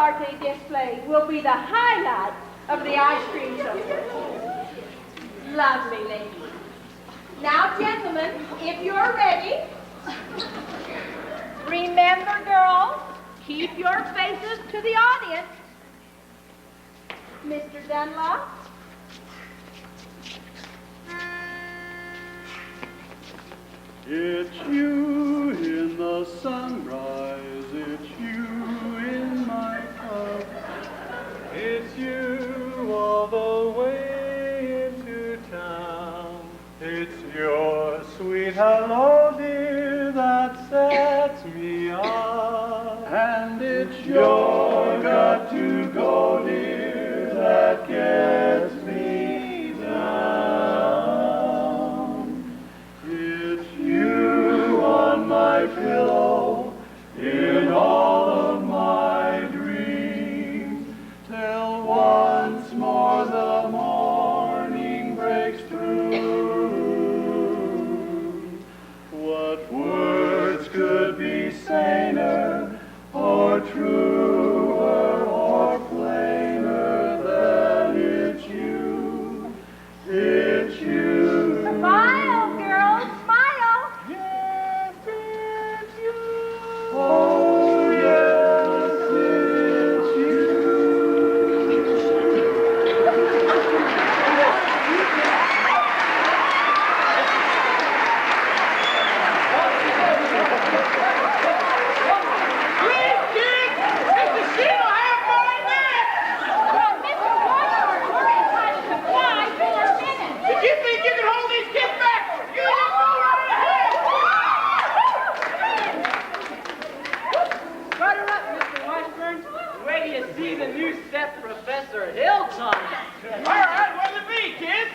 party display will be the highlight of the ice cream show. Lovely lady. Now, gentlemen, if you're ready, remember, girls, keep your faces to the audience. Mr. Dunlop. It's you in the sunrise, it's you in my cup, it's you all the way into town. It's your sweet hello, dear, that sets me up, and it's your got to go, dear, that gets me down. It's you on my pillow in all of my dreams, till once more the morning breaks through. What words could be saner or truer or plainer than it's you, it's you. Smile, girls, smile. Yes, it's you. Oh, yes, it's you. Please, kids! Mr. Sheila, have my net! Well, Mr. Washburn, we're entitled to 5 more minutes. If you think you can hold these kids back, you just go right ahead! Butter up, Mr. Washburn. Wait till you see the new step Professor Hill taught us. All right, what'll it be, kids?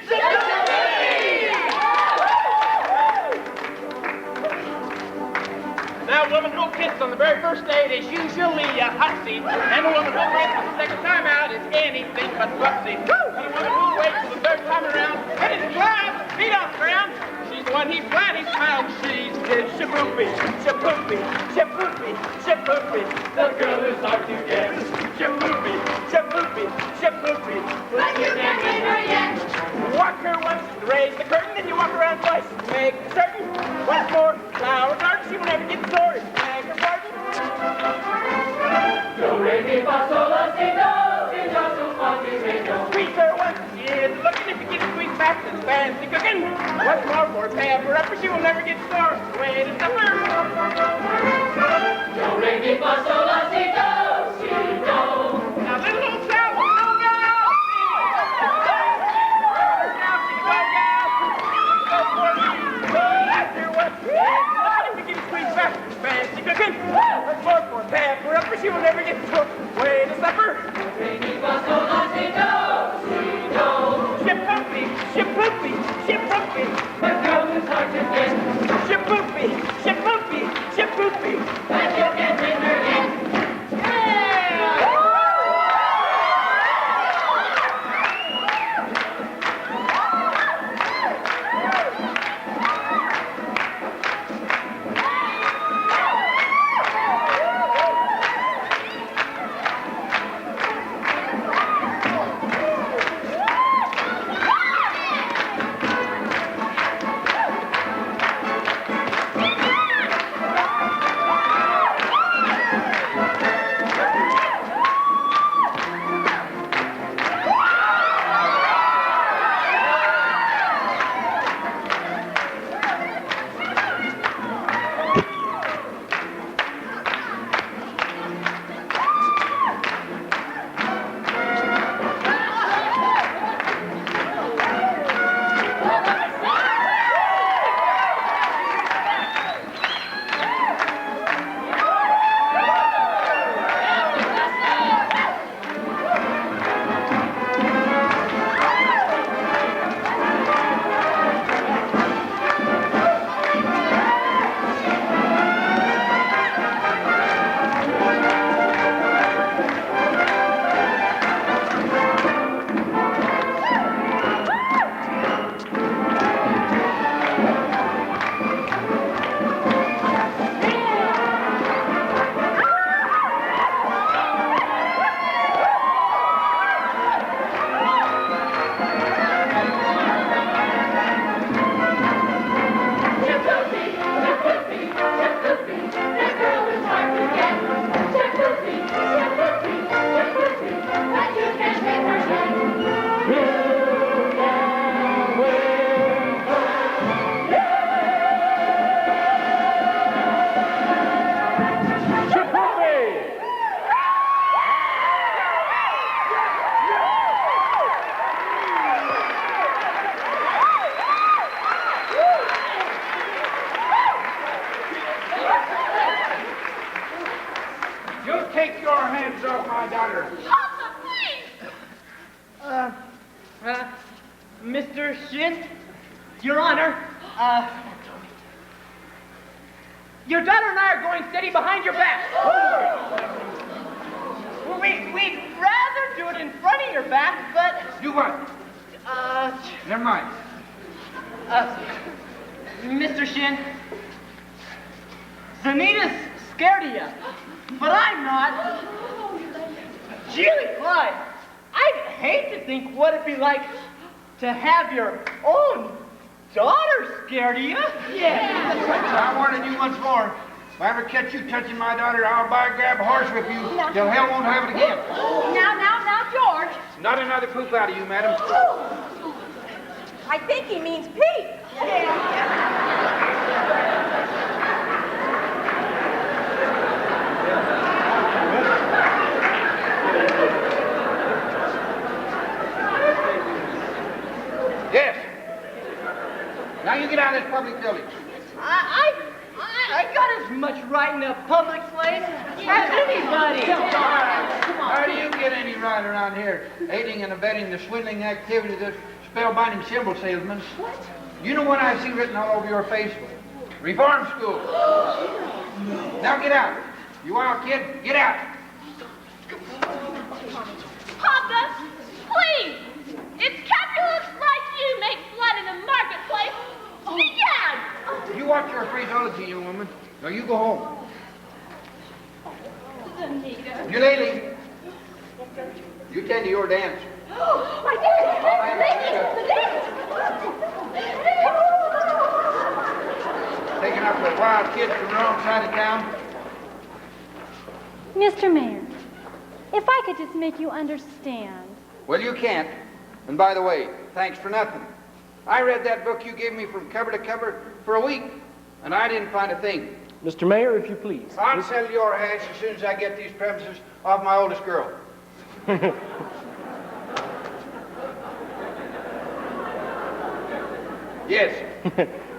That woman who kissed on the very first date is usually a hussy, and the woman who waits the second time out is anything but fussy. The woman who waits for the third time around and is glad, feet on the ground, she's the one he's glad he found. She's shaboopy, shaboopy, shaboopy, shaboopy. The girl is hard to get. Shaboopy, shaboopy, shaboopy. But you can't get her yet. Walk her once, raise the curtain, then you walk around twice. Make certain. Once more, flower garden, she will never get sorted. Beg her pardon. Do, re, mi, fa, sol, la, si, do, si, do, so, fa, mi, re, do. Squeeze her once, she is looking. If you get squeezed back, then fancy cooking. Once more, for pepper up, or she will never get sore. Way to supper. Do, re, mi, fa, sol, la, si, do, si, do. Now, little old Sal, little gal. Now, she go, gal. Go for me. After what? If you get squeezed back, fancy cooking. Once more, for pepper up, or she will never get sore. Way to supper. Re, mi, fa, sol, la, si, do, si, do. Shaboopy, shaboopy, shaboopy. The girl is hard to get. Shaboopy, shaboopy, shaboopy. But you can't bring her in. Mr. Shin, Your Honor, your daughter and I are going steady behind your back. We'd rather do it in front of your back, but... Do what? Never mind. Mr. Shin, Zanita's scared of you, but I'm not. Gilly Clyde, I'd hate to think what it'd be like to have your own daughter scared of you. Yeah. I'm warning you once more. If I ever catch you touching my daughter, I'll grab a horse with you till hell won't have it again. Now, George. Not another poop out of you, madam. I think he means Pete. Yes. Now you get out of this public building. I got as much right in a public place as anybody. How do you get any right around here, aiding and abetting the swindling activities of spellbinding symbol salesmen? What? You know what I see written all over your face? Reform school. Now get out. You wild kid, get out. Papa, please. It's capitalists like you make blood in the marketplace. Sit down. You watch your phraseology, young woman. Now you go home. Anita. Eulalie, you tend to your dance. I did. Taking up with wild kids from the wrong side of town. Mr. Mayor, if I could just make you understand. Well, you can't. And by the way, thanks for nothing. I read that book you gave me from cover to cover for a week, and I didn't find a thing. Mr. Mayor, if you please. I'll sell your hash as soon as I get these premises off my oldest girl. Yes.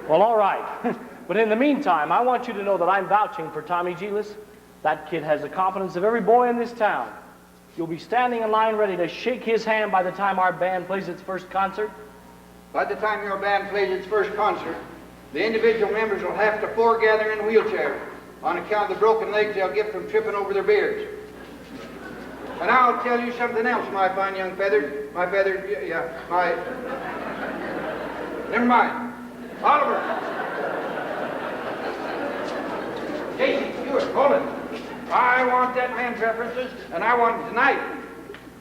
Well, all right. But in the meantime, I want you to know that I'm vouching for Tommy Gillis. That kid has the confidence of every boy in this town. You'll be standing in line ready to shake his hand by the time our band plays its first concert. By the time your band plays its first concert, the individual members will have to foregather in wheelchairs on account of the broken legs they'll get from tripping over their beards. And I'll tell you something else, my fine young feathered, never mind. Oliver. Casey, Stewart, Holland. I want that man's references, and I want him tonight.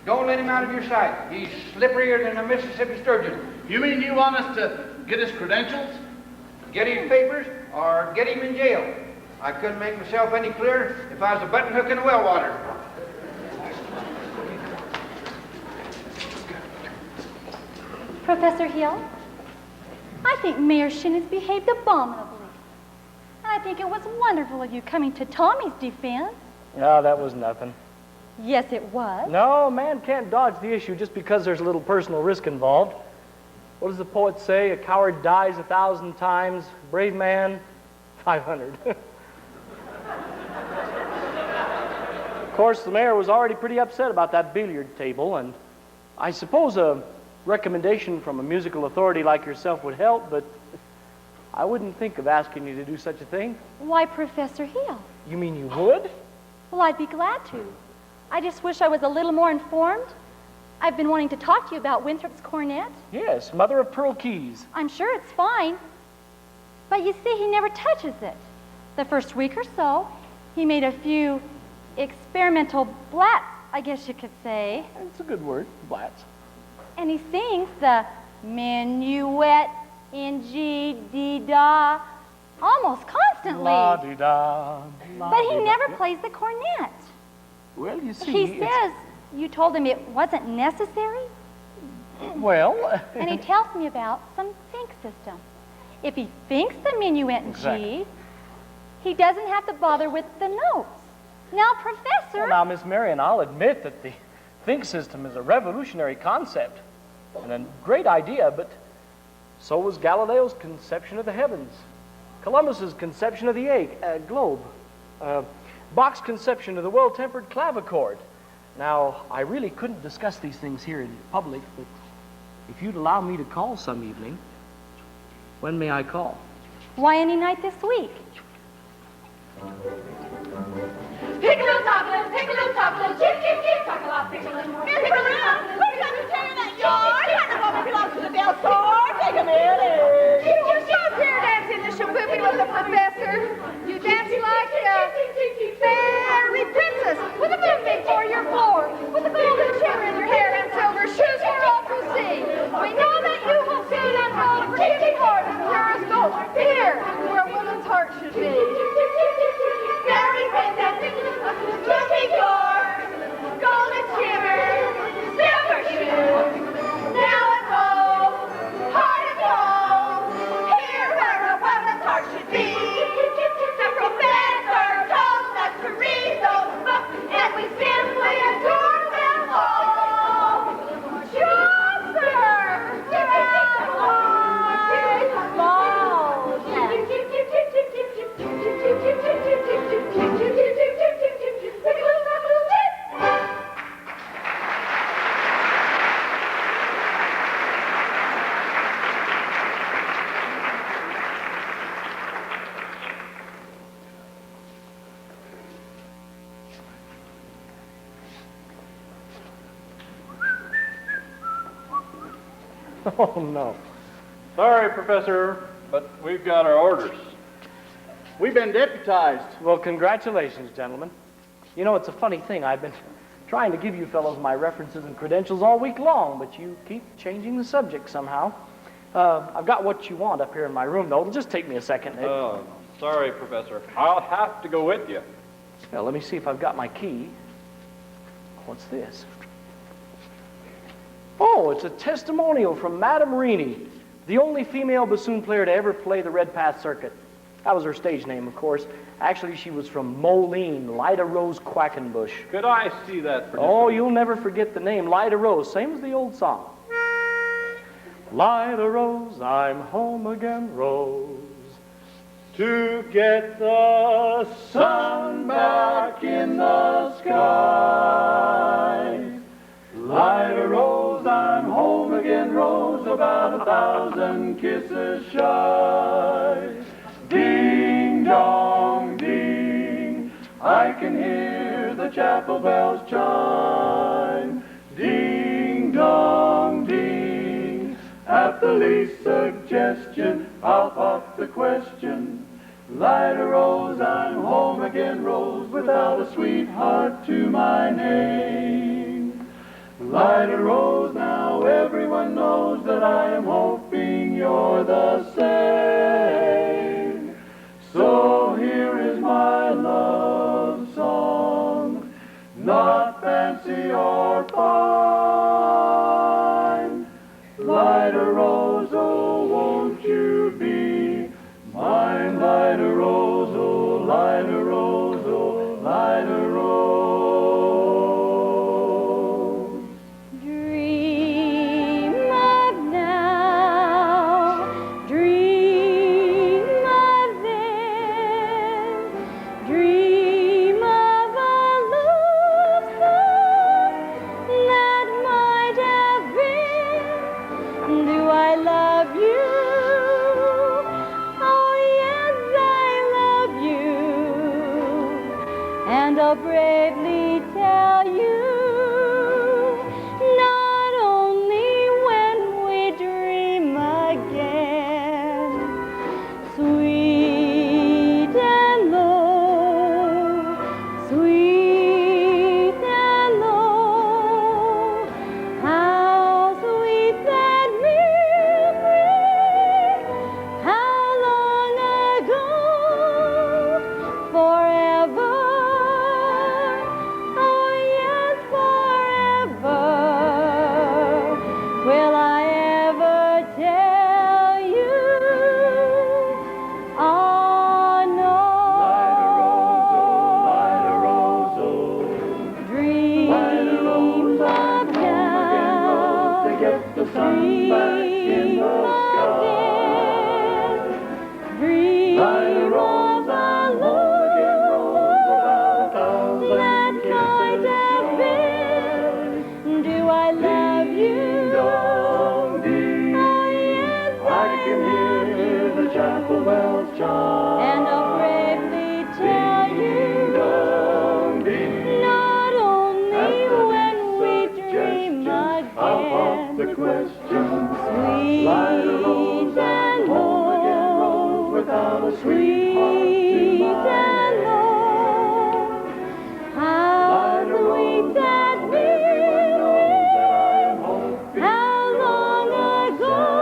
Don't let him out of your sight. He's slipperier than a Mississippi sturgeon. You mean you want us to get his credentials? Get his papers or get him in jail. I couldn't make myself any clearer if I was a button hook in the well water. Professor Hill, I think Mayor Shin has behaved abominably. And I think it was wonderful of you coming to Tommy's defense. No, that was nothing. Yes, it was. No, a man can't dodge the issue just because there's a little personal risk involved. What does the poet say? A coward dies 1,000 times, a brave man, 500. Of course, the mayor was already pretty upset about that billiard table, and I suppose a recommendation from a musical authority like yourself would help, but I wouldn't think of asking you to do such a thing. Why, Professor Hill? You mean you would? Well, I'd be glad to. I just wish I was a little more informed. I've been wanting to talk to you about Winthrop's cornet. Yes, mother of pearl keys. I'm sure it's fine. But you see, he never touches it. The first week or so, he made a few experimental blats, I guess you could say. It's a good word, blats. And he sings the minuet in G, D, Da, almost constantly. La-di-da, But he never plays the cornet. Well, you see, He says you told him it wasn't necessary. Well... And he tells me about some think system. If he thinks the minuet in Exactly. G, he doesn't have to bother with the notes. Now, Professor... Well, now, Miss Marion, I'll admit that the think system is a revolutionary concept and a great idea, but so was Galileo's conception of the heavens, Columbus's conception of the globe, Bach's conception of the well-tempered clavichord. Now, I really couldn't discuss these things here in public, but if you'd allow me to call some evening, when may I call? Why, any night this week. Pick-a-loo, top-a-loo, pick-a-loo, top-a-loo, chip, chip, chip, talk-a-lot, pick-a-loo. Pick-a-loo, who's got to tear that yard? That the woman belongs to the Bell store. Take a minute. You saw Pear dancing the shaboobie with the professor. You danced like a fairy princess with a moonbeam for your floor, with a golden shimmer in your hair and silver shoes for all to see. We know that you will soon unfold a forgiving heart and purest gold. Here, where a woman's heart should be. Fairy princess, look at yours. Golden shimmer, silver shoes. Now and gold, heart of gold. Here where a woman's heart should be. The professor told us to read those books, and we simply adore them all. Chaucer, Oh, no. Sorry, Professor, but we've got our orders. We've been deputized. Well, congratulations, gentlemen. You know, it's a funny thing. I've been trying to give you fellows my references and credentials all week long, but you keep changing the subject somehow. I've got what you want up here in my room, though. It'll just take me a second. Oh, sorry, Professor. I'll have to go with you. Well, let me see if I've got my key. What's this? Oh, it's a testimonial from Madame Reaney, the only female bassoon player to ever play the Red Path Circuit. That was her stage name, of course. Actually, she was from Moline, Lida Rose Quackenbush. Could I see that? Oh, you'll never forget the name, Lida Rose, same as the old song. Lida Rose, I'm home again, Rose, to get the sun back in the sky. Lida Rose, I'm home again, Rose, about 1,000 kisses shy. Ding dong ding, I can hear the chapel bells chime. Ding dong ding, at the least suggestion, I'll pop the question. Lida Rose, I'm home again, Rose, without a sweetheart to my name. Lida Rose, now everyone knows that I am hoping you're the same. So here is my love song, not fancy or fine. Lida Rose, oh, won't you be mine? Lida Rose, oh, Lida Rose, oh, Lida Rose. Dream of now, dream of then, dream of a love song that might have been. Do I love you? Oh yes, I love you, and I'll bravely tell you. Not only when we dream again, sweet and low, sweet and low. How sweet that memory, how long ago, forever. Oh yes, forever. Will I ever tell you? Oh no. Lida Rose, oh, Dream Lida Rose, of I'm home again, Rose, to get the sun back in the sky. Dream Lida Rose, I'm home again, Rose, about 1,000 that might have kisses been. Do I love you? Ding dong, chapel bells chime. And I'll bravely tell you, Ding-dong, ding. not only After when these we dream suggestions, I'll pop the again, question. sweet Lighter rose and home again rose without a sweetheart to sweet my and hand. low. How Lighter sweet rose that home, everyone knows that I am hoping how you're long all the same.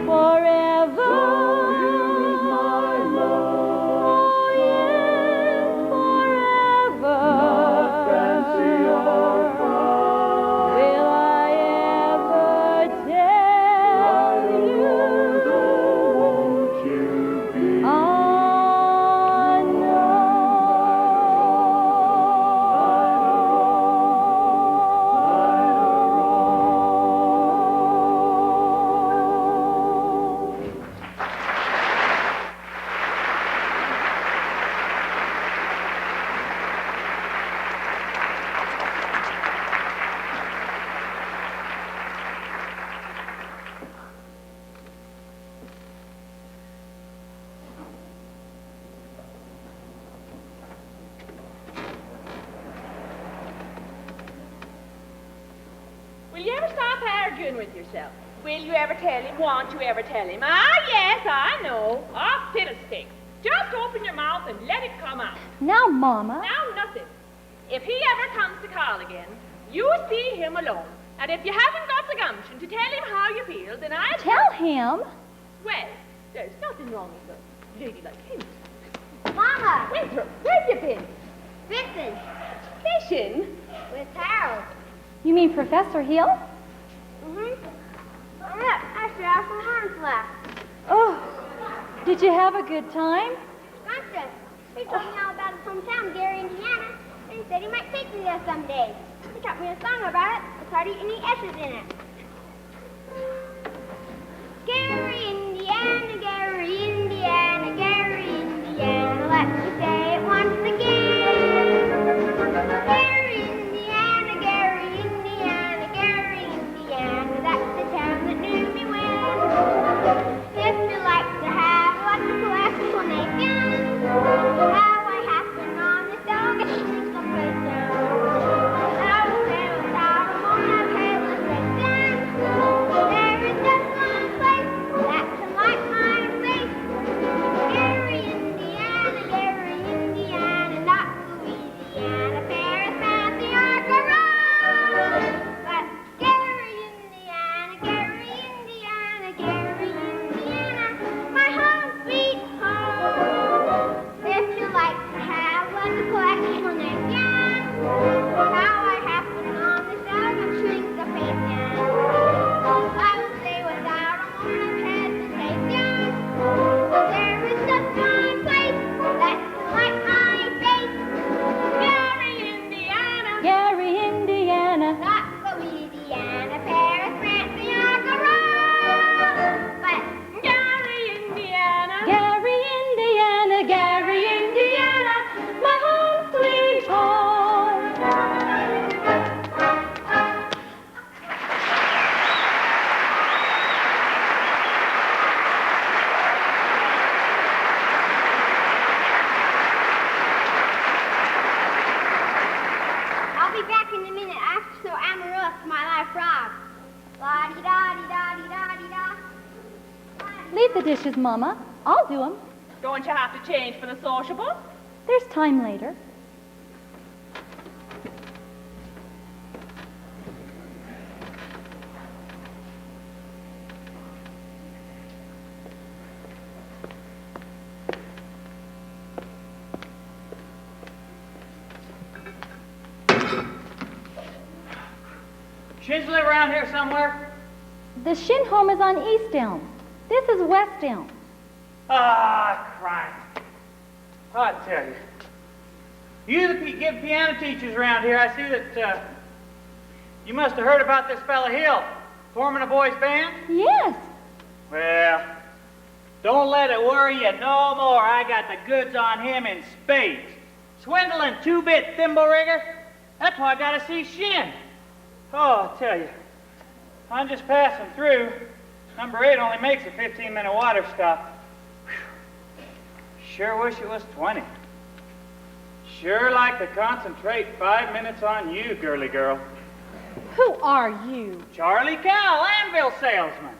forever. So use my love, Oh, yes, forever. not fancy or fun. Will I ever tell Lighter rose, you? oh, won't you be Ah, Will you ever stop arguing with yourself? Will you ever tell him? Won't you ever tell him? Ah, yes, I know. Ah, fiddlesticks. Just open your mouth and let it come out. Now, Mama. Now, nothing. If he ever comes to call again, you see him alone. And if you haven't got the gumption to tell him how you feel, then I'll Tell him. Well, there's nothing wrong with a lady like him. Mama, Winthrop, where you been? fishing Fishing? with Harold. You mean Professor Hill? Mm-hmm. Look, I should have some horns left. Oh, did you have a good time? Gotcha. He told me all about his hometown, Gary, Indiana, and he said he might take me there someday. He taught me a song about it. It's hard to eat any S's in it. Gary, Indiana, Gary, Indiana, Gary, Indiana. Let me say it once again. Gary, Indiana, Gary, Indiana, Gary, Indiana. That's the town that knew me well. If you like to have lots of explanations, how I happen on this dog, I should someplace down. I will say without a moment of hesitation, there is just one place that can light my face. Gary, Indiana, Gary, Indiana, not Louisiana, Paris, Fancy, or Corona. But Gary, Indiana, Gary, Indiana, Gary, Indiana, my home sweet home. If you like to have wonderful explanations, how I happen on this dog and shrink the patient. I will say without a moment of hesitation, there is just one place that can light my face. Gary, Indiana, Gary, Indiana. not Louisiana, Paris, Fancy, or Corona. But Gary, Indiana, Gary, Indiana, Gary, Indiana, my home sweet home. I'll be back in a minute. I have to show Amarillo my live frog. La-di-da-di-da-di-da-di-da. Leave the dishes, Mama. I'll do them. Don't you have to change for the sociable? There's time later. Shins live around here somewhere? The Shin home is on East Elm. This is West Elm. Ah, Christ. I tell you. You the give piano teachers around here, I see that you must have heard about this fella Hill forming a boys' band. Yes. Well, don't let it worry you no more. I got the goods on him in spades. Swindling two-bit thimble rigger. That's why I gotta see Shin. Oh, I tell you, I'm just passing through. Number 8 only makes a 15-minute water stop. Whew. Sure wish it was 20. Sure like to concentrate 5 minutes on you, girly girl. Who are you? Charlie Cowell, anvil salesman.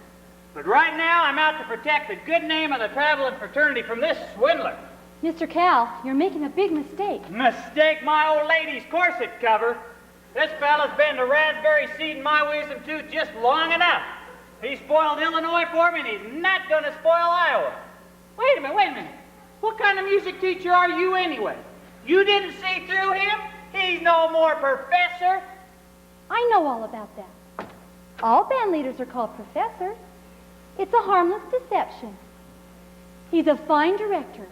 But right now, I'm out to protect the good name of the traveling fraternity from this swindler. Mr. Cal, you're making a big mistake. Mistake my old lady's corset cover. This fella's been to raspberry seed in my wisdom tooth just long enough. He spoiled Illinois for me, and he's not going to spoil Iowa. Wait a minute. What kind of music teacher are you anyway? You didn't see through him? He's no more professor. I know all about that. All band leaders are called professors. It's a harmless deception. He's a fine director,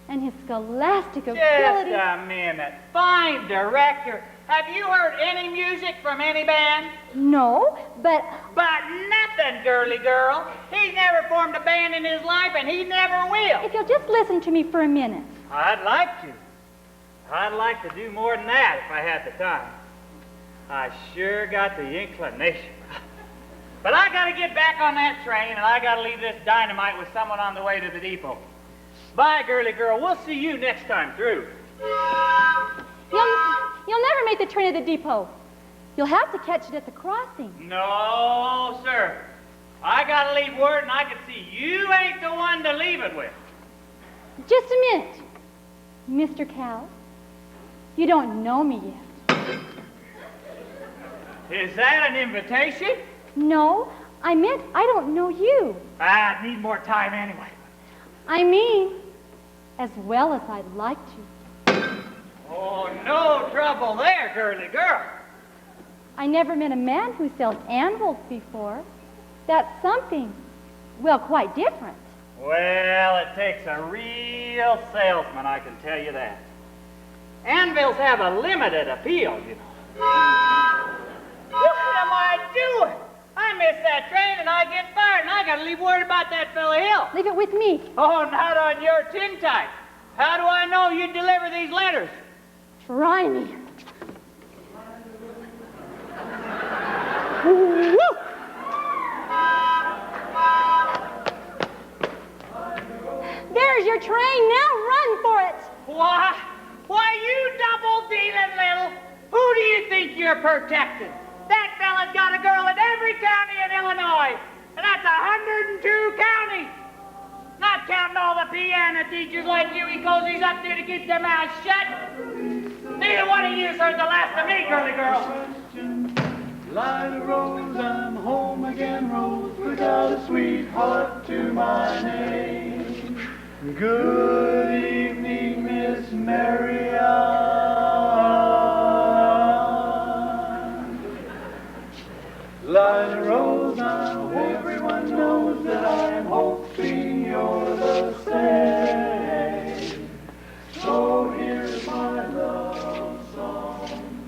and his scholastic ability... Just a minute. Fine director. Have you heard any music from any band? No, but... But nothing, girly girl. He's never formed a band in his life, and he never will. If you'll just listen to me for a minute. I'd like to. I'd like to do more than that if I had the time. I sure got the inclination. But I gotta get back on that train, and I gotta leave this dynamite with someone on the way to the depot. Bye, girly girl. We'll see you next time through. You'll never make the train to the depot. You'll have to catch it at the crossing. No, sir. I gotta leave word, and I can see you ain't the one to leave it with. Just a minute. Mr. Cal, you don't know me yet. Is that an invitation? No, I meant I don't know you. I need more time anyway. I mean, as well as I'd like to. Oh, no trouble there, girly girl. I never met a man who sells anvils before. That's something, well, quite different. Well, it takes a real salesman, I can tell you that. Anvils have a limited appeal, you know. What am I doing? I miss that train and I get fired, and I gotta leave word about that fella Hill. Leave it with me. Oh, not on your tin type. How do I know you deliver these letters? Try me. Woo! There's your train. Now run for it. Why, you double-dealing little... Who do you think you're protecting? That fella's got a girl in every county in Illinois, and that's 102 counties. Not counting all the piano teachers like you he cozies up there to keep their mouths shut. Neither one of you's heard the last of me, girly girl. Light a rose, I'm home again, Rose, without a sweetheart to my name. Good evening, Miss Marianne. Light a rose, I hope everyone knows that I am hoping you're the same. So here's my love song,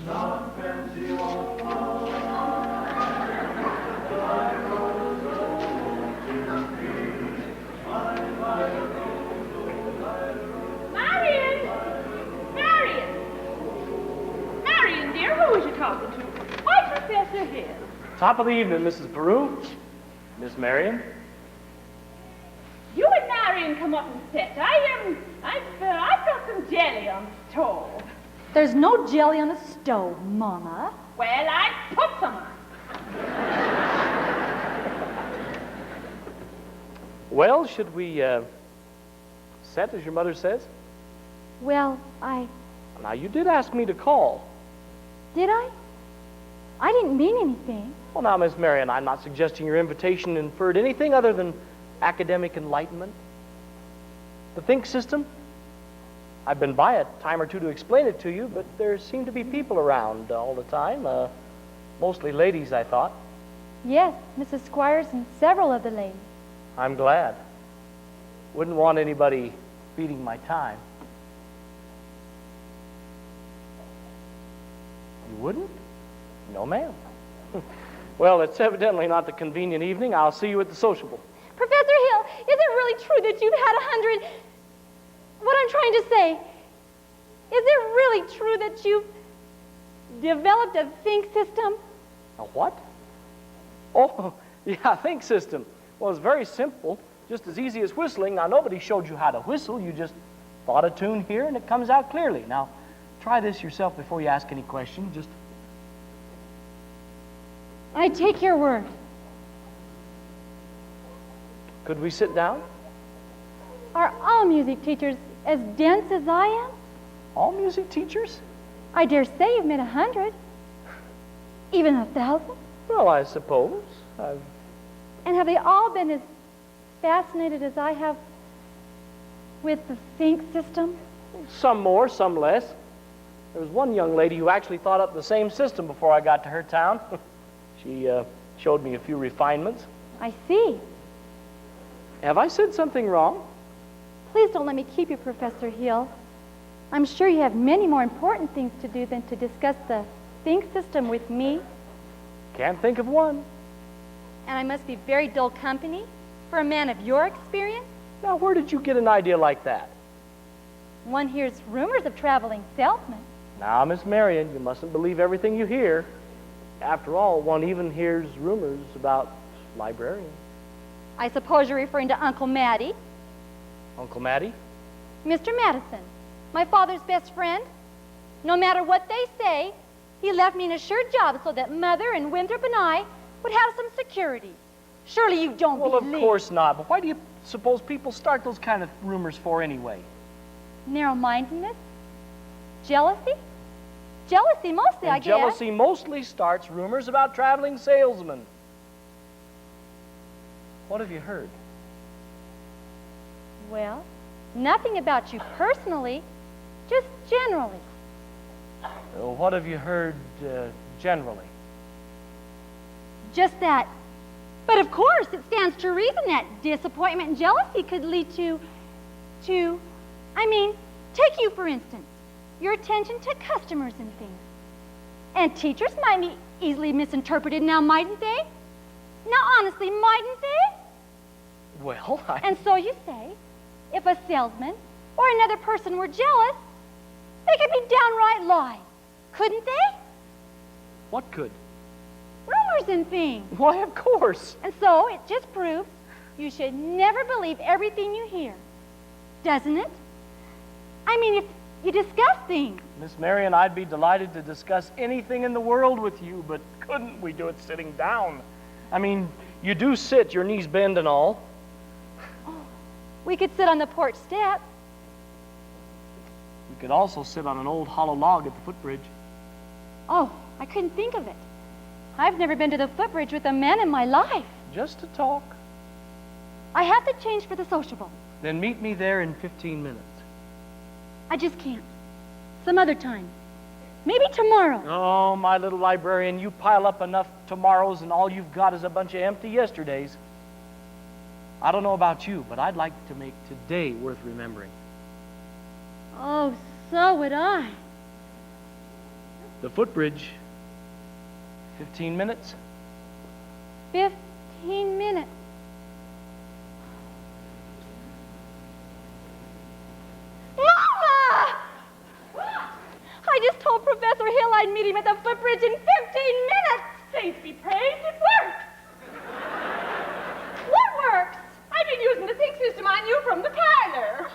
not fancy or fun. Light a rose, oh, to me. Light a rose, oh, light a rose. Marion, dear, who was you talking to? Why, Professor Hill. Top of the evening, Mrs. Peru. Miss Marion. You and Marion come up and sit. I've got some jelly on the stove. There's no jelly on the stove, Mama. Well, I put some on. Well, should we set as your mother says? Well, Now, you did ask me to call. Did I? I didn't mean anything. Well, now, Miss Marion, I'm not suggesting your invitation inferred anything other than academic enlightenment. The think system? I've been by a time or two to explain it to you, but there seem to be people around all the time. Mostly ladies, I thought. Yes, Mrs. Squires and several of the ladies. I'm glad. Wouldn't want anybody beating my time. You wouldn't? No, ma'am. Well, it's evidently not the convenient evening. I'll see you at the sociable. Professor Hill, is it really true that you've had 100... What I'm trying to say, is it really true that you've developed a think system? A what? Oh, Yeah, think system. Well, it's very simple, just as easy as whistling. Now, nobody showed you how to whistle. You just thought a tune here, and it comes out clearly. Now, try this yourself before you ask any question. Just I take your word. could we sit down? Are all music teachers as dense as I am? All music teachers? I dare say you've met 100, even 1,000. Well, I suppose. I've... And have they all been as fascinated as I have with the think system? Some more, some less. There was one young lady who actually thought up the same system before I got to her town. She showed me a few refinements. I see. Have I said something wrong? Please don't let me keep you, Professor Hill. I'm sure you have many more important things to do than to discuss the think system with me. Can't think of one. And I must be very dull company for a man of your experience. Now, where did you get an idea like that? One hears rumors of traveling salesmen. Now, Miss Marion, you mustn't believe everything you hear. After all, one even hears rumors about librarians. I suppose you're referring to Uncle Matty. Uncle Matty? Mr. Madison, my father's best friend. No matter what they say, he left me an assured job so that Mother and Winthrop and I would have some security. Surely you don't Well, believe... of course not. But why do you suppose people start those kind of rumors for anyway? Narrow-mindedness? Jealousy? Jealousy mostly, And I guess. jealousy mostly starts rumors about traveling salesmen. What have you heard? Well, nothing about you personally, just generally. What have you heard generally? Just that. But of course, it stands to reason that disappointment and jealousy could lead to, take you for instance, your attention to customers and things. And teachers might be easily misinterpreted now, mightn't they? Now, honestly, mightn't they? Well, And so you say, if a salesman or another person were jealous, they could be downright lying, couldn't they? What could? Rumors and things. Why, of course. And so it just proves you should never believe everything you hear, doesn't it? I mean, if you discuss things. Miss Marion, I'd be delighted to discuss anything in the world with you, but couldn't we do it sitting down? I mean, you do sit, your knees bend and all. We could sit on the porch step. We could also sit on an old hollow log at the footbridge. Oh, I couldn't think of it. I've never been to the footbridge with a man in my life. Just to talk. I have to change for the sociable. Then meet me there in 15 minutes. I just can't. Some other time. Maybe tomorrow. Oh, my little librarian, you pile up enough tomorrows and all you've got is a bunch of empty yesterdays. I don't know about you, but I'd like to make today worth remembering. Oh, so would I. The footbridge. 15 minutes. 15 minutes. Mama! I just told Professor Hill I'd meet him at the footbridge in 15 minutes. Saints be praised, it works. What works? I've been using the think system on you from the parlor.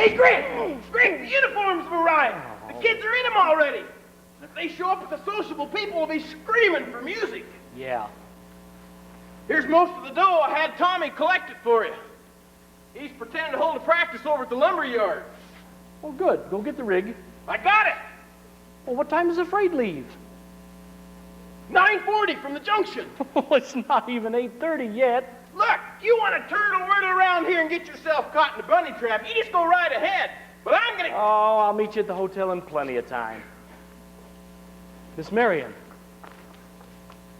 Hey, Greg! Greg, the uniforms have arrived. The kids are in them already. And if they show up with the sociable people, will be screaming for music. Yeah. Here's most of the dough. I had Tommy collect it for you. He's pretending to hold a practice over at the lumber yard. Well, good. Go get the rig. I got it. Well, what time does the freight leave? 9:40 from the junction. Oh, it's not even 8:30 yet. Look, you want to whirtle around here and get yourself caught in a bunny trap, you just go right ahead. But I'm going to... Oh, I'll meet you at the hotel in plenty of time. Miss Marion,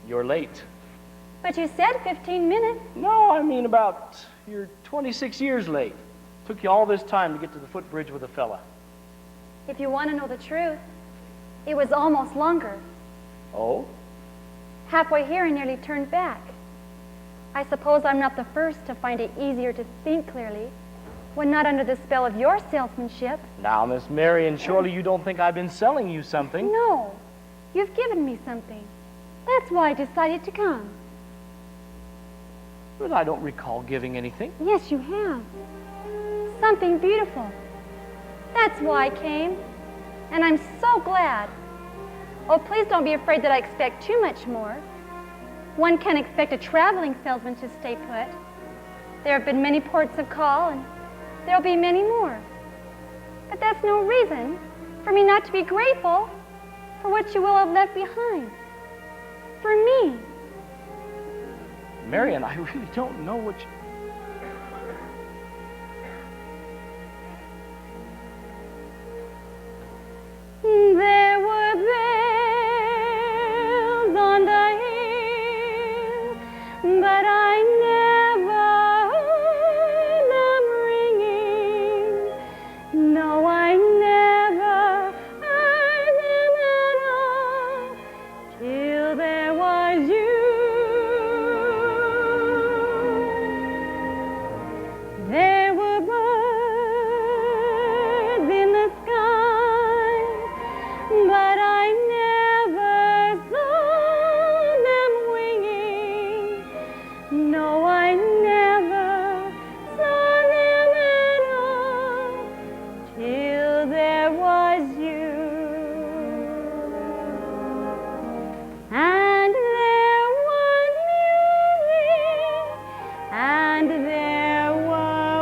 you're late. But you said 15 minutes. No, I mean you're 26 years late. Took you all this time to get to the footbridge with a fella. If you want to know the truth, it was almost longer. Oh? Halfway here, I nearly turned back. I suppose I'm not the first to find it easier to think clearly when not under the spell of your salesmanship. Now, Miss Marion, surely you don't think I've been selling you something? No, you've given me something. That's why I decided to come. But I don't recall giving anything. Yes, you have. Something beautiful. That's why I came, and I'm so glad. Oh, please don't be afraid that I expect too much more. One can't expect a traveling salesman to stay put. There have been many ports of call, and there'll be many more. But that's no reason for me not to be grateful for what you will have left behind. For me. Marion, I really don't know what you... There were bells on the hill, but I never heard them ringing. No, I never heard them at all till there was you. There were birds in the sky, but I never saw them winging. No, I never saw them at all till there was you. And there was music, and there were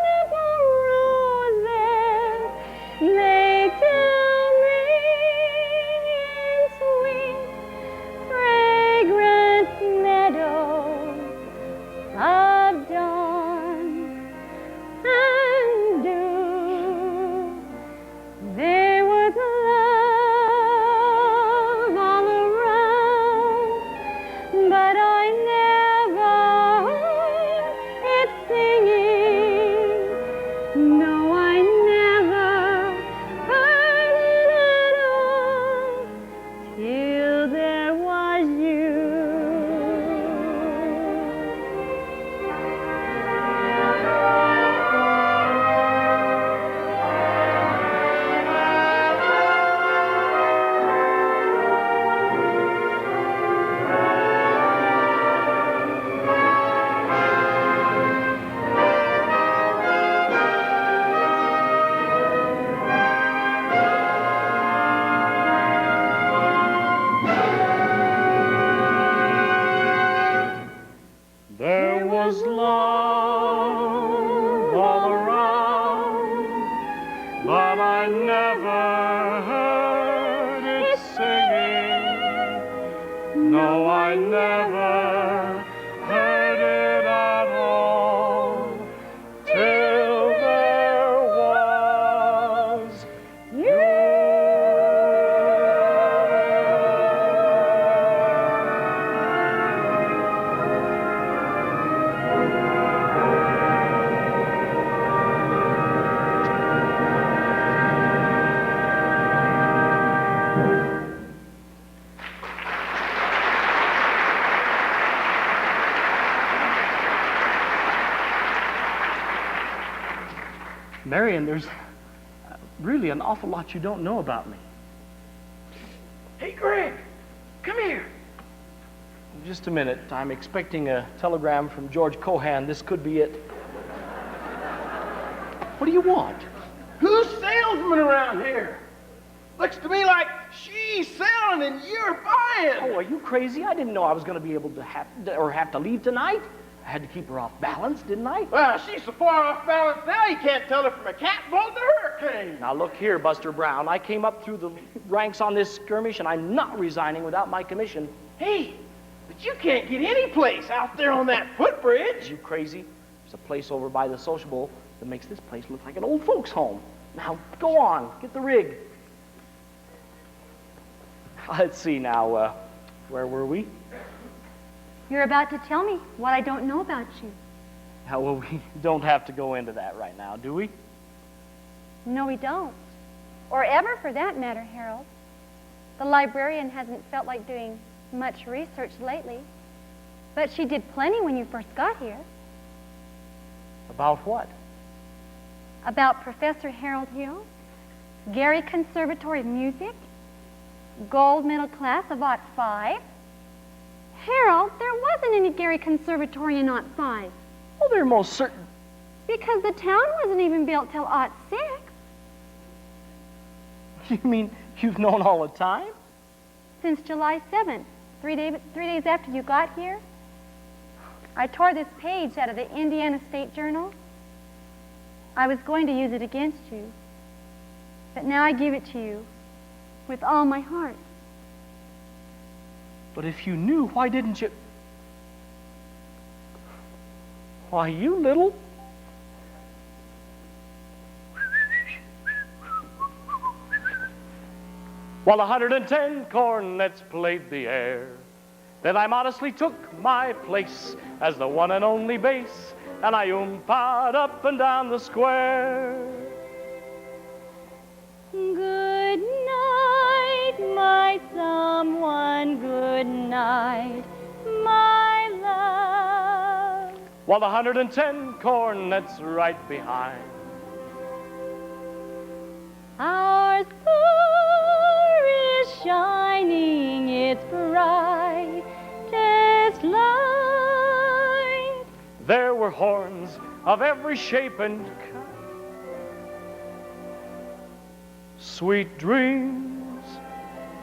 wonderful roses. They tell me in sweet, fragrant meadows of dawn and dew. There was love all around, but I never heard it singing. No, I never heard it at all till there was you. There was love all around, but I never heard it singing. No, I never heard it at all till there was you. Marion, there's really an awful lot you don't know about me. Hey, Greg, come here. Just a minute. I'm expecting a telegram from George Cohan. This could be it. What do you want? Who's salesman around here? Looks to me like she's selling and you're buying. Oh, are you crazy? I didn't know I was going to be able to have to leave tonight. I had to keep her off balance, didn't I? Well, she's so far off balance now you can't tell her from a catboat to hurricane. Now look here, Buster Brown. I came up through the ranks on this skirmish, and I'm not resigning without my commission. Hey, but you can't get any place out there on that footbridge. Are you crazy? There's a place over by the sociable that makes this place look like an old folks' home. Now, go on. Get the rig. Let's see now. Where were we? You're about to tell me what I don't know about you. Now, well, we don't have to go into that right now, do we? No, we don't. Or ever, for that matter, Harold. The librarian hasn't felt like doing much research lately, but she did plenty when you first got here. About what? About Professor Harold Hill, Gary Conservatory of Music, Gold Medal Class of '05. Harold, there wasn't any Gary Conservatory in '05. Well, they're most certain. Because the town wasn't even built till '06. You mean you've known all the time? Since July 7th, 3 days after you got here, I tore this page out of the Indiana State Journal. I was going to use it against you, but now I give it to you with all my heart. But if you knew, why didn't you? Why, you little... While 110 cornets played the air, then I modestly took my place as the one and only bass, and I oomphed up and down the square. Good night, my someone, good night, my love. While 110 cornets right behind. Our star is shining its brightest light. There were horns of every shape and kind. Sweet dreams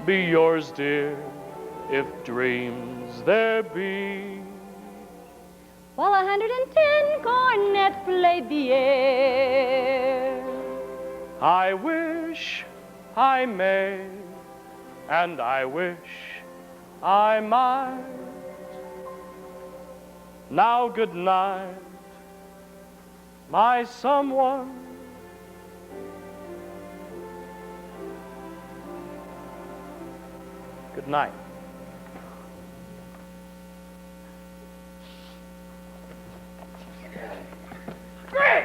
be yours, dear, if dreams there be. While 110 cornets played the air. I wish I may, and I wish I might. Now good night, my someone. Good night. Greg,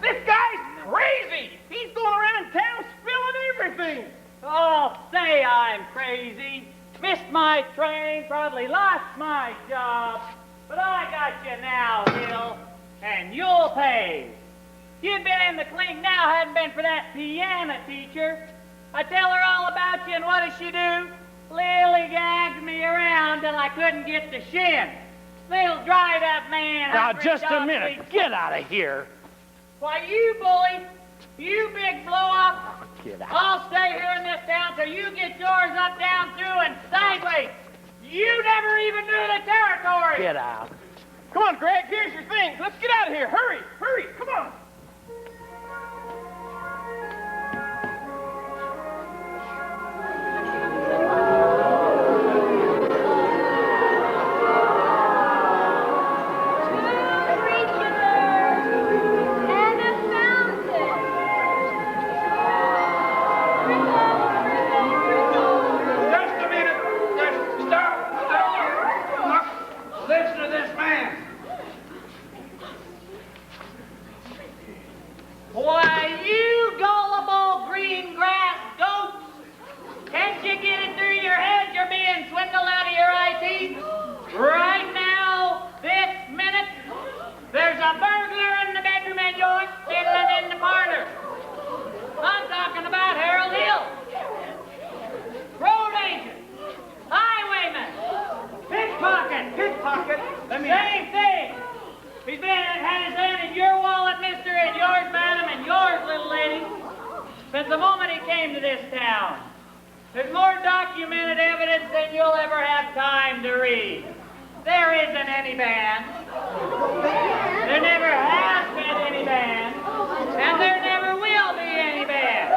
this guy's crazy. He's going around town spilling everything. Oh, say I'm crazy. Missed my train, probably lost my job. But I got you now, Hill, and you'll pay. You'd been in the clink now hadn't been for that piano teacher. I tell her all about you, and what does she do? Lily gags me around till I couldn't get the shin. Little dried up man. Now, hungry just a dog minute. sleep. Get out of here. Why, you bully, you big blow-up. Get out. I'll stay here in this town till you get yours up, down, through, and sideways. You never even knew the territory. Get out. Come on, Greg, here's your things. Let's get out of here. Hurry, hurry, come on. Just a minute. Just stop. Listen to this man. Why, you gullible green grass goats! Can't you get it through your head you're being swindled out of your IT? Right now, this minute, there's a burglar in the bedroom and you're fiddling in the parlor. I'm talking about Harold Hill. Road agent, highwayman, pickpocket, same thing. He's been had his hand in your wallet, mister, and yours, madam, and yours, since the moment he came to this town. There's more documented evidence than you'll ever have time to read. There isn't any band. There never has been any band. And there never will be any band.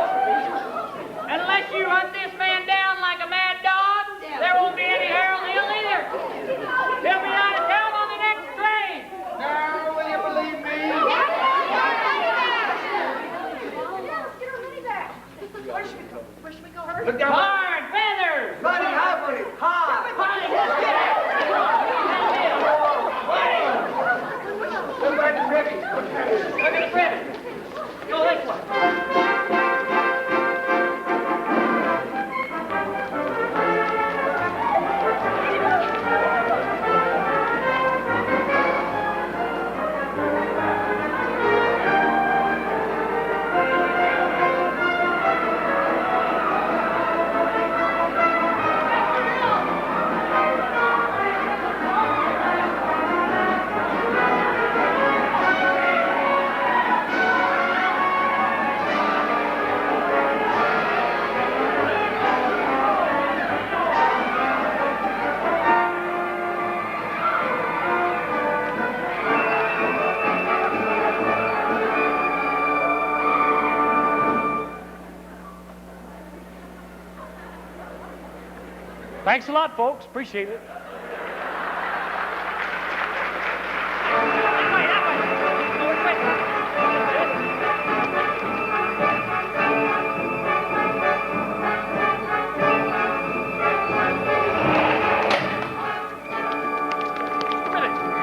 Unless you hunt this man down like a mad dog, there won't be any Harold Hill either. He'll be out of town on the next train. Now, will you believe me? Where should we go, Hurry? Look down. Tar and feathers! Buddy, hi, buddy. Hi. Look at the privy. Look at the privy. Go this way. Thanks a lot, folks. Appreciate it.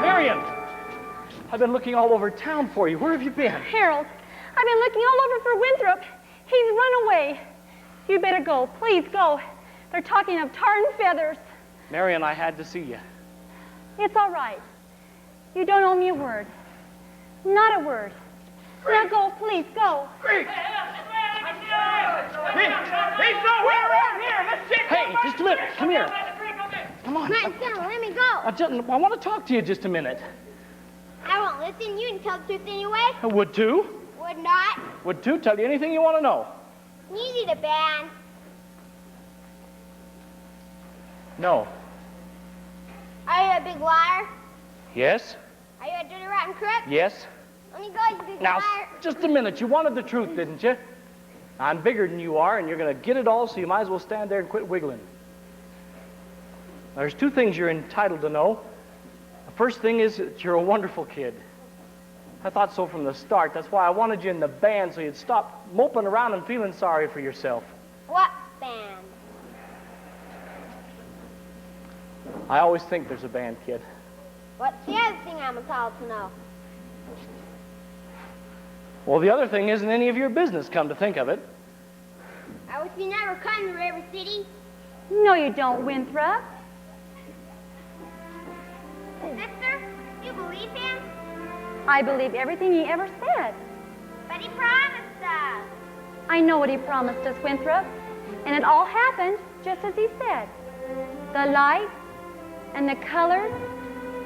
Marion, I've been looking all over town for you. Where have you been? Harold, I've been looking all over for Winthrop. He's run away. You better go. Please go. They're talking of tar and feathers. Marion, I had to see you. It's all right. You don't owe me a word. Not a word. Now go, please, go. He's nowhere around here. Let's check. Hey, just a minute. Come here. Come on. Come on, Sarah, let me go. I want to talk to you just a minute. I won't listen. You can tell the truth anyway. I would too. Would not. Would too. Tell you anything you want to know. You need a band. No. Are you a big liar? Yes? Are you a dirty rotten crook? Yes? Let me go, you big Now, liar. just a minute. You wanted the truth, didn't you? I'm bigger than you are, and you're going to get it all, so you might as well stand there and quit wiggling. There's two things you're entitled to know. The first thing is that you're a wonderful kid. I thought so from the start. That's why I wanted you in the band, so you'd stop moping around and feeling sorry for yourself. What band? I always think there's a band, kid. What's the other thing I'm entitled to know? Well, the other thing isn't any of your business, come to think of it. I wish you never come to River City. No, you don't, Winthrop. Sister, you believe him? I believe everything he ever said. But he promised us. I know what he promised us, Winthrop. And it all happened just as he said. The light and the colors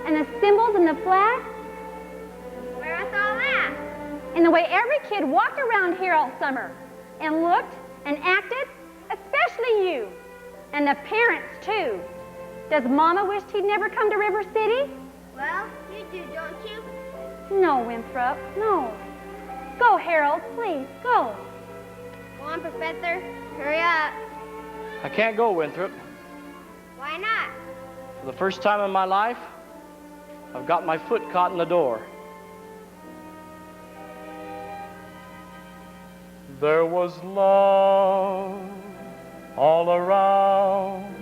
and the symbols and the flag. Where was all that? And the way every kid walked around here all summer and looked and acted, especially you. And the parents, too. Does Mama wish he'd never come to River City? Well, you do, don't you? No, Winthrop, no. Go, Harold, please, go. Go on, Professor. Hurry up. I can't go, Winthrop. Why not? For the first time in my life, I've got my foot caught in the door. There was love all around,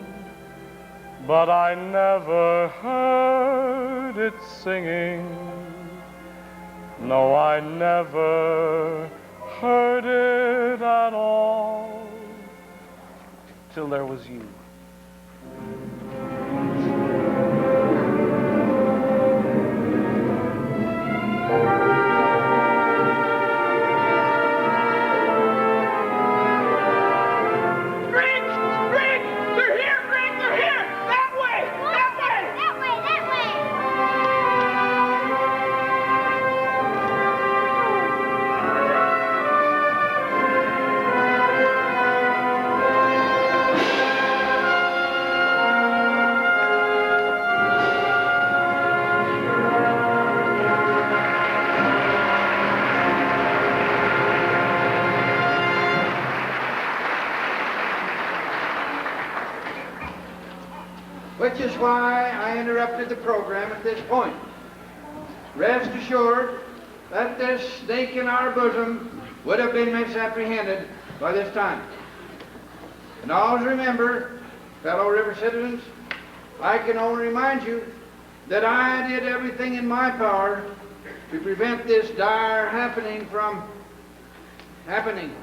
but I never heard it singing. No, I never heard it at all, till there was you. which is why I interrupted the program at this point. Rest assured that this snake in our bosom would have been misapprehended by this time. And always remember, fellow river citizens, I can only remind you that I did everything in my power to prevent this dire happening from happening.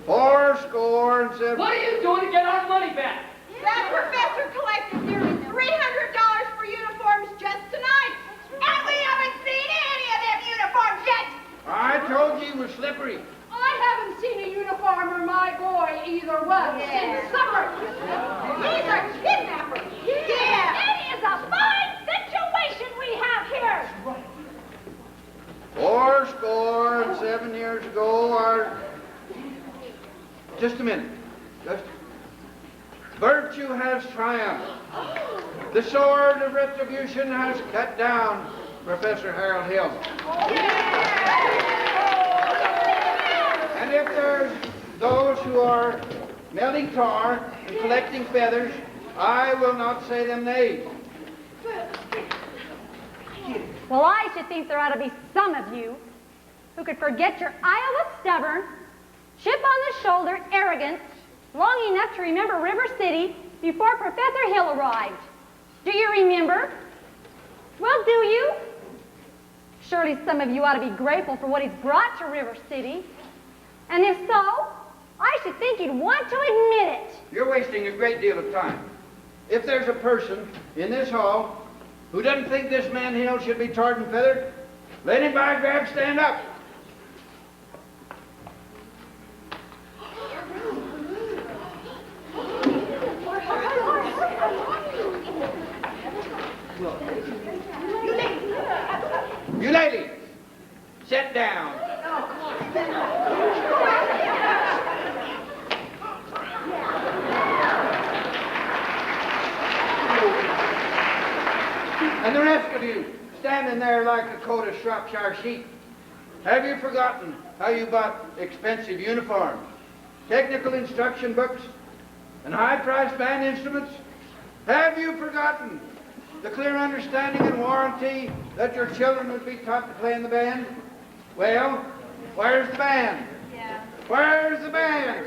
70. What are you doing to get our money back? That professor collected nearly $300 for uniforms just tonight. And we haven't seen any of them uniforms yet. I told you he was slippery. I haven't seen a uniform or my boy either one since summer. These are kidnappers. Yeah. It is a fine situation we have here. 7 years ago, just a minute. Virtue has triumphed. The sword of retribution has cut down Professor Harold Hill. And if there's those who are melting tar and collecting feathers, I will not say them names. Well, I should think there ought to be some of you who could forget your Iowa stubborn, chip on the shoulder arrogance long enough to remember River City before Professor Hill arrived. Do you remember? Well, do you? Surely some of you ought to be grateful for what he's brought to River City. And if so, I should think you'd want to admit it. You're wasting a great deal of time. If there's a person in this hall who doesn't think this man Hill should be tarred and feathered, let him by grab stand up. You ladies, sit down. And the rest of you, standing there like a coat of Shropshire sheep, have you forgotten how you bought expensive uniforms, technical instruction books, and high-priced band instruments? Have you forgotten the clear understanding and warranty that your children would be taught to play in the band? Well, where's the band? Yeah. Where's the band?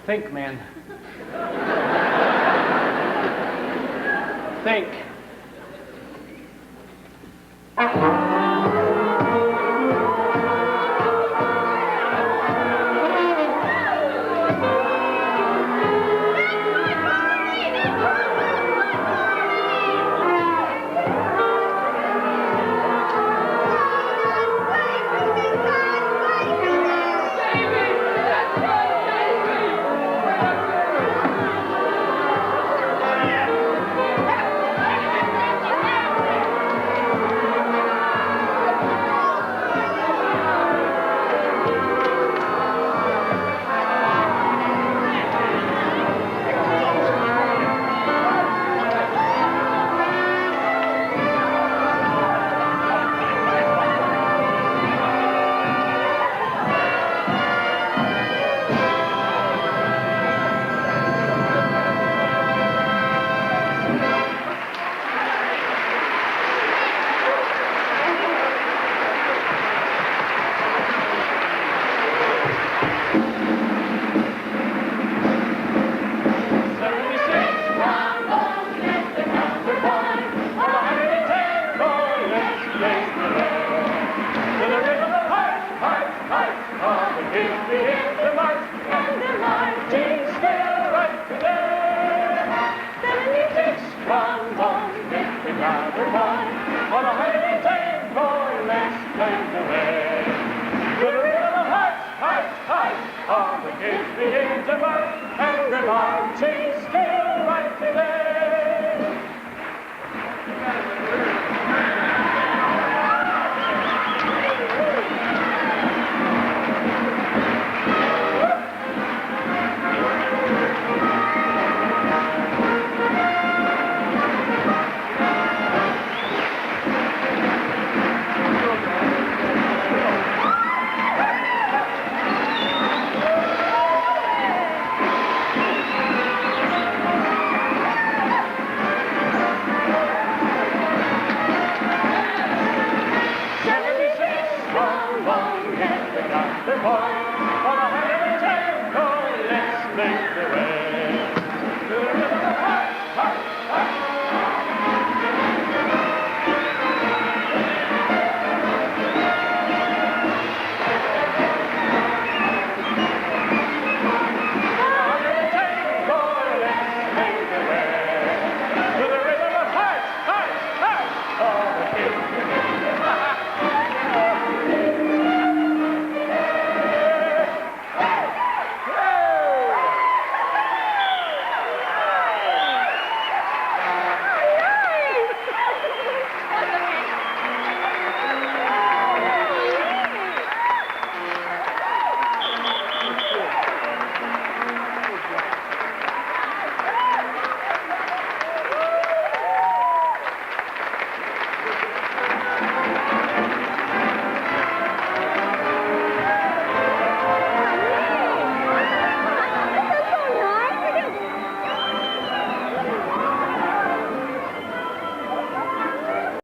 Think, man. Think. everyone. On a hurry, take boy, let's play the way. With a little hush, hush, hush, all the kids begin to march, and the mountains